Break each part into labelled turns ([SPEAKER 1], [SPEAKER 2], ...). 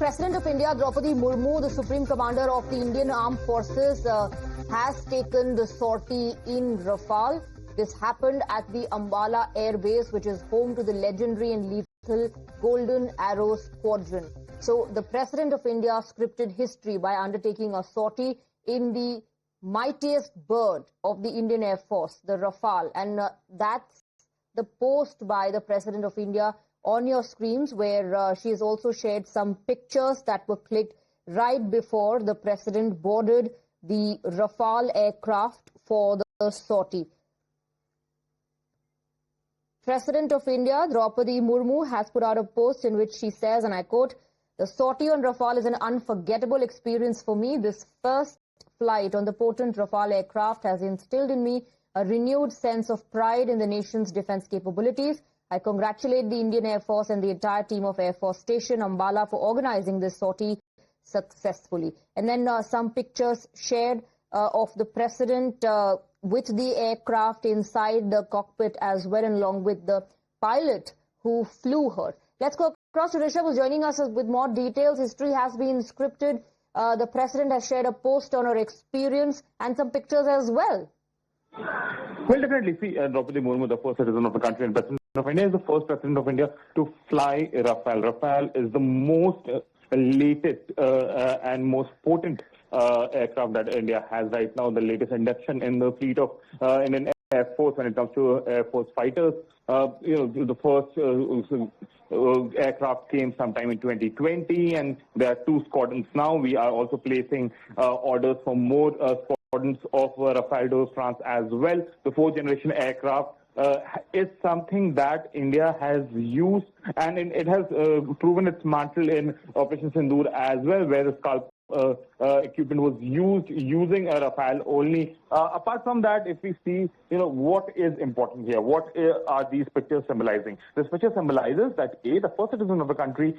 [SPEAKER 1] President of India, Droupadi Murmu, the Supreme Commander of the Indian Armed Forces, has taken the sortie in Rafale. This happened at the Ambala Airbase, which is home to the legendary and lethal Golden Arrow Squadron. So the President of India scripted history by undertaking a sortie in the mightiest bird of the Indian Air Force, the Rafale. And that's the post by the President of India on your screens, where she has also shared some pictures that were clicked right before the President boarded the Rafale aircraft for the sortie. President of India, Droupadi Murmu, has put out a post in which she says, and I quote, "The sortie on Rafale is an unforgettable experience for me. This first flight on the potent Rafale aircraft has instilled in me a renewed sense of pride in the nation's defense capabilities. I congratulate the Indian Air Force and the entire team of Air Force Station Ambala for organizing this sortie successfully." And then some pictures shared of the President with the aircraft inside the cockpit as well, and along with the pilot who flew her. Let's go across to Rishabh, who's joining us with more details. History has been scripted. The President has shared a post on her experience and some pictures as well.
[SPEAKER 2] Well, definitely. See, Droupadi Murmu, the first citizen of the country and President of India, is the first President of India to fly Rafale. Rafale is the most latest and most potent aircraft that India has right now, the latest induction in the fleet of Indian Air Force when it comes to Air Force fighters. The first aircraft came sometime in 2020, and there are 2 squadrons now. We are also placing orders for more squadrons of Rafale France as well. The 4th generation aircraft is something that India has used, and it has proven its mantle in Operation Sindoor as well, where the Scalp equipment was using a Rafale only. Apart from that, if we see, what is important here, what are these pictures symbolizing? This picture symbolizes that the first citizen of the country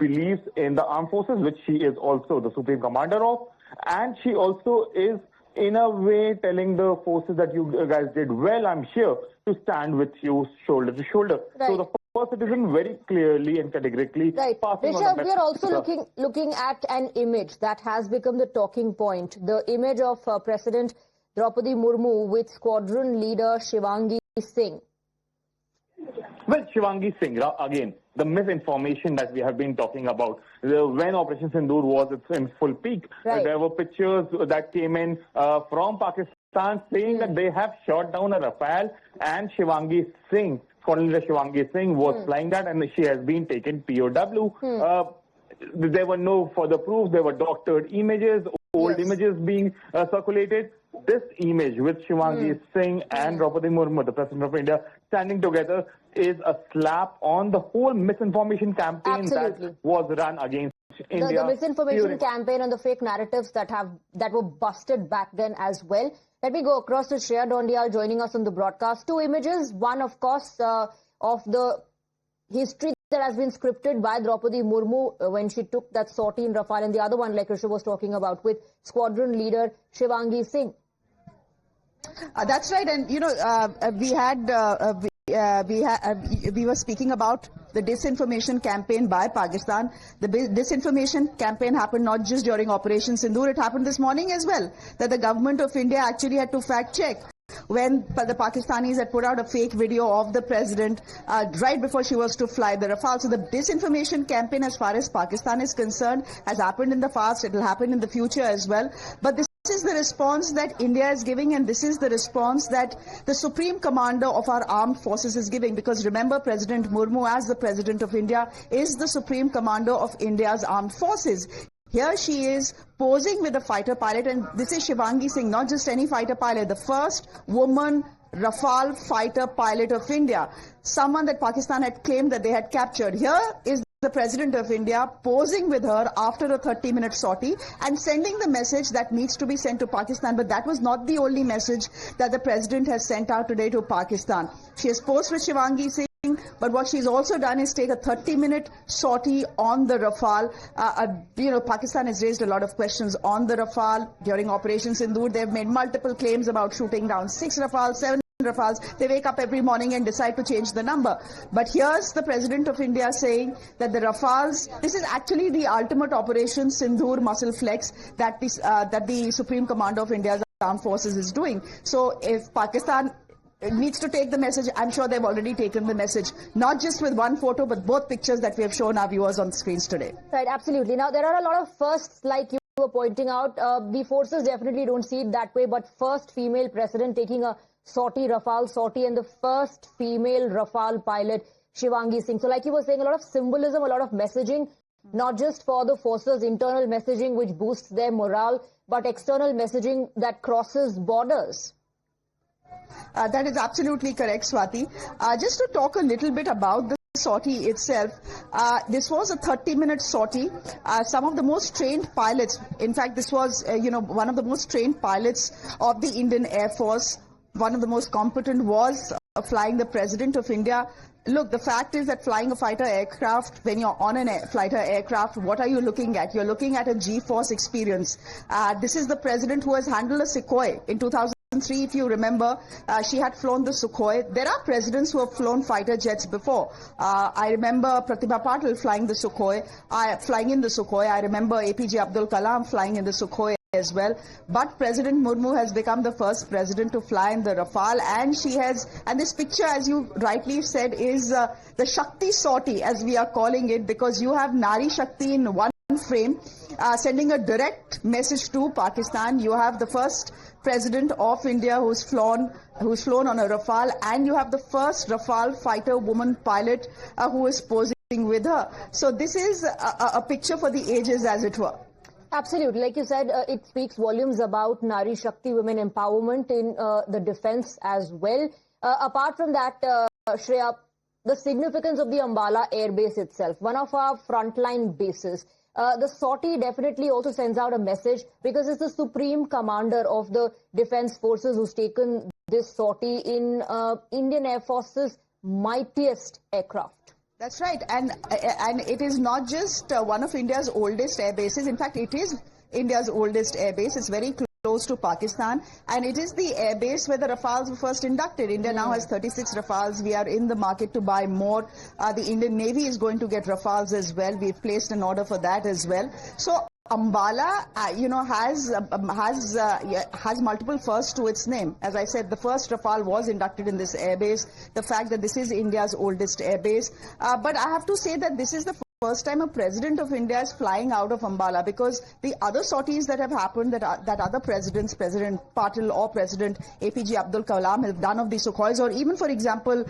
[SPEAKER 2] believes in the armed forces, which she is also the supreme commander of, and she also is in a way telling the forces that you guys did well, I'm here to stand with you shoulder to shoulder.
[SPEAKER 1] Right.
[SPEAKER 2] So the first citizen very clearly and categorically passing on the
[SPEAKER 1] we are also looking at an image that has become the talking point. The image of President Droupadi Murmu with squadron leader Shivangi Singh.
[SPEAKER 2] Well, Shivangi Singh, again, the misinformation that we have been talking about. When Operation Sindoor was in full peak, there were pictures that came in from Pakistan saying that they have shot down a Rafale, and Shivangi Singh, Squadron leader Shivangi Singh, was flying that, and she has been taken POW. There were no further proofs. There were doctored images, old images being circulated. This image with Shivangi Singh and Droupadi Murmu, the President of India, standing together is a slap on the whole misinformation campaign that was run against India.
[SPEAKER 1] The misinformation campaign and the fake narratives that were busted back then as well. Let me go across to Shreya Dondial joining us on the broadcast. 2 images. One, of course, of the history that has been scripted by Droupadi Murmu when she took that sortie in Rafale, and the other one, like Rishabh was talking about, with squadron leader Shivangi Singh.
[SPEAKER 3] That's right, and we were speaking about the disinformation campaign by Pakistan. The disinformation campaign happened not just during Operation Sindoor, it happened this morning as well, that the government of India actually had to fact check when the Pakistanis had put out a fake video of the president right before she was to fly the Rafale. So the disinformation campaign, as far as Pakistan is concerned, has happened in the past. It will happen in the future as well. But this is the response that India is giving, and this is the response that the Supreme Commander of our armed forces is giving. Because remember, President Murmu, as the President of India, is the Supreme Commander of India's armed forces. Here she is posing with a fighter pilot, and this is Shivangi Singh, not just any fighter pilot, the first woman Rafale fighter pilot of India, someone that Pakistan had claimed that they had captured. Here is the President of India posing with her after a 30-minute sortie and sending the message that needs to be sent to Pakistan. But that was not the only message that the President has sent out today to Pakistan. She has posed with Shivangi Singh, but what she's also done is take a 30-minute sortie on the Rafale. Pakistan has raised a lot of questions on the Rafale. During Operation Sindoor, they've made multiple claims about shooting down 6 Rafale, 7 Rafales, they wake up every morning and decide to change the number. But here's the President of India saying that the Rafales, this is actually the ultimate operation Sindoor muscle flex that the Supreme Commander of India's armed forces is doing. So if Pakistan needs to take the message, I'm sure they've already taken the message, not just with one photo, but both pictures that we have shown our viewers on screens today.
[SPEAKER 1] Right, absolutely. Now, there are a lot of firsts, like you were pointing out. The forces definitely don't see it that way, but first female president taking a sortie, Rafale sortie, and the first female Rafale pilot, Shivangi Singh. So like you were saying, a lot of symbolism, a lot of messaging, not just for the forces, internal messaging which boosts their morale, but external messaging that crosses borders.
[SPEAKER 3] That is absolutely correct, Swati. Just to talk a little bit about the sortie itself, this was a 30-minute sortie. Some of the most trained pilots, in fact, this was, one of the most trained pilots of the Indian Air Force, one of the most competent was flying the President of India. Look, the fact is that flying a fighter aircraft, when you're on a fighter aircraft, what are you looking at? You're looking at a G-force experience. This is the President who has handled a Sukhoi in 2003, if you remember. She had flown the Sukhoi. There are presidents who have flown fighter jets before. I remember Pratibha Patil flying the Sukhoi, flying in the Sukhoi. I remember APJ Abdul Kalam flying in the Sukhoi as well. But President Murmu has become the first president to fly in the Rafale, and she has, and this picture, as you rightly said, is the Shakti sortie, as we are calling it, because you have Nari Shakti in one frame, sending a direct message to Pakistan. You have the first president of India who's flown on a Rafale, and you have the first Rafale fighter woman pilot who is posing with her. So this is a picture for the ages, as it were.
[SPEAKER 1] Absolutely. Like you said, it speaks volumes about Nari Shakti, women empowerment in the defense as well. Apart from that, Shreya, the significance of the Ambala Airbase itself, one of our frontline bases. The sortie definitely also sends out a message because it's the Supreme Commander of the Defense Forces who's taken this sortie in Indian Air Force's mightiest aircraft.
[SPEAKER 3] That's right, and it is not just one of India's oldest air bases. In fact, it is India's oldest air base. It's very close to Pakistan, and it is the air base where the Rafales were first inducted. India now has 36 Rafales. We are in the market to buy more. The Indian Navy is going to get Rafales as well. We've placed an order for that as well. So Ambala, has multiple firsts to its name. As I said, the first Rafale was inducted in this airbase. The fact that this is India's oldest airbase, but I have to say that this is the first time a president of India is flying out of Ambala, because the other sorties that have happened, that other presidents, President Patil or President APJ Abdul Kalam have done of the Sukhois, or even, for example,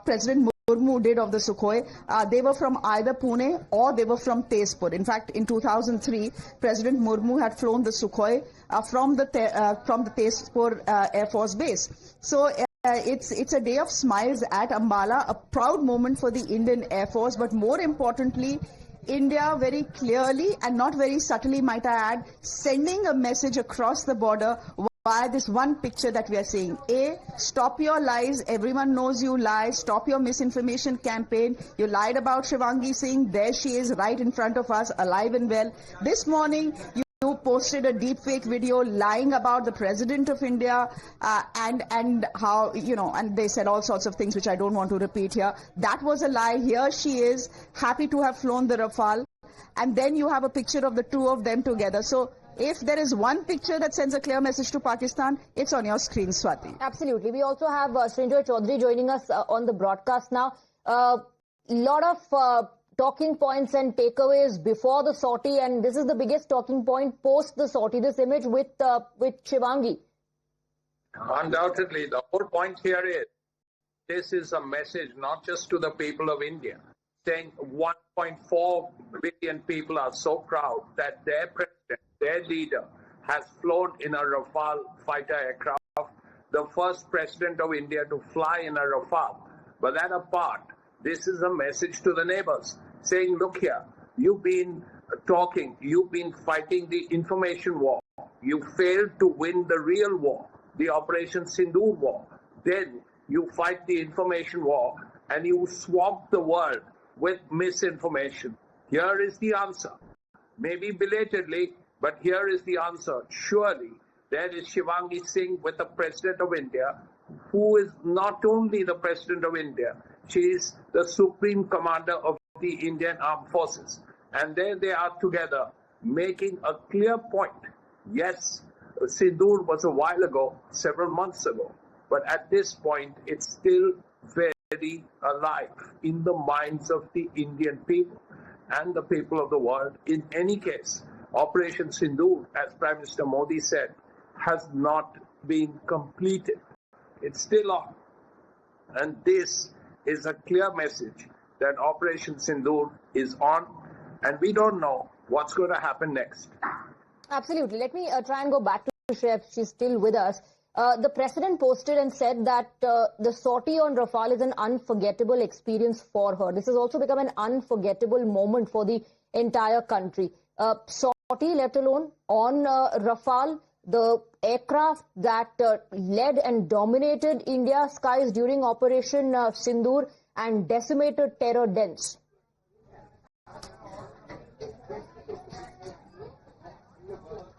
[SPEAKER 3] President Murmu did of the Sukhoi, they were from either Pune or they were from Tezpur. In fact, in 2003, President Murmu had flown the Sukhoi from the Tezpur Air Force Base. So it's a day of smiles at Ambala, a proud moment for the Indian Air Force, but more importantly, India very clearly and not very subtly, might I add, sending a message across the border via this one picture that we are seeing. A, stop your lies. Everyone knows you lie. Stop your misinformation campaign. You lied about Shivangi Singh. There she is right in front of us, alive and well. This morning, you posted a deepfake video lying about the President of India and how, and they said all sorts of things which I don't want to repeat here. That was a lie. Here she is, happy to have flown the Rafale. And then you have a picture of the two of them together. So if there is one picture that sends a clear message to Pakistan, it's on your screen, Swati.
[SPEAKER 1] Absolutely. We also have Srinjoy Chaudhary joining us on the broadcast now. Lot of talking points and takeaways before the sortie, and this is the biggest talking point post the sortie, this image with Shivangi.
[SPEAKER 4] Undoubtedly, the whole point here is, this is a message not just to the people of India, saying 1.4 billion people are so proud that their president, their leader, has flown in a Rafale fighter aircraft, the first president of India to fly in a Rafale. But that apart, this is a message to the neighbors, saying, look here, you've been talking, you've been fighting the information war. You failed to win the real war, the Operation Sindoor war. Then you fight the information war and you swamp the world with misinformation. Here is the answer. Maybe belatedly, but here is the answer. Surely there is Shivangi Singh with the President of India who is not only the President of India, she is the Supreme Commander of the Indian Armed Forces. And there they are together, making a clear point. Yes, Sindoor was a while ago, several months ago, but at this point, it's still very alive in the minds of the Indian people and the people of the world. In any case, Operation Sindoor, as Prime Minister Modi said, has not been completed. It's still on. And this is a clear message that Operation Sindoor is on, and we don't know what's going to happen next.
[SPEAKER 1] Absolutely. Let me try and go back to Shreya. She's still with us. The president posted and said that the sortie on Rafale is an unforgettable experience for her. This has also become an unforgettable moment for the entire country. Sortie, let alone on Rafale, the aircraft that led and dominated India's skies during Operation Sindoor and decimated terror dens.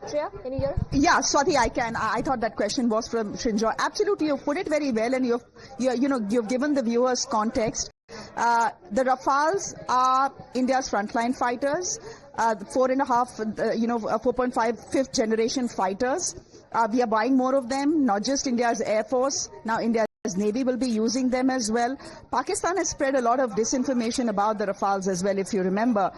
[SPEAKER 1] Shreya, can you hear?
[SPEAKER 3] Yeah, Swati, I can. I thought that question was from Shinjo. Absolutely, you've put it very well, and you've given the viewers context. The Rafales are India's frontline fighters, 4.5, fifth generation fighters. We are buying more of them, not just India's Air Force. Now India's Navy will be using them as well. Pakistan has spread a lot of disinformation about the Rafales as well, if you remember.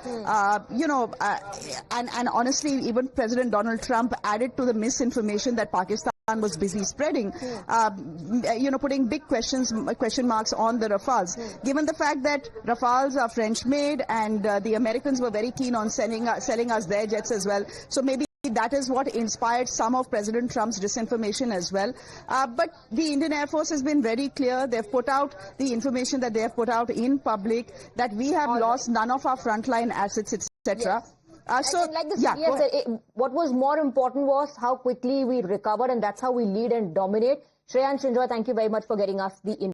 [SPEAKER 3] And honestly, even President Donald Trump added to the misinformation that Pakistan was busy spreading, putting big question marks on the Rafales. Given the fact that Rafales are French-made and the Americans were very keen on selling us their jets as well. So maybe that is what inspired some of President Trump's disinformation as well. But the Indian Air Force has been very clear. They've put out the information that they have put out in public, that we have lost none of our frontline assets, etc.
[SPEAKER 1] Yes. Like the CDS said, what was more important was how quickly we recovered, and that's how we lead and dominate. Shreya and Shinjoy, thank you very much for getting us the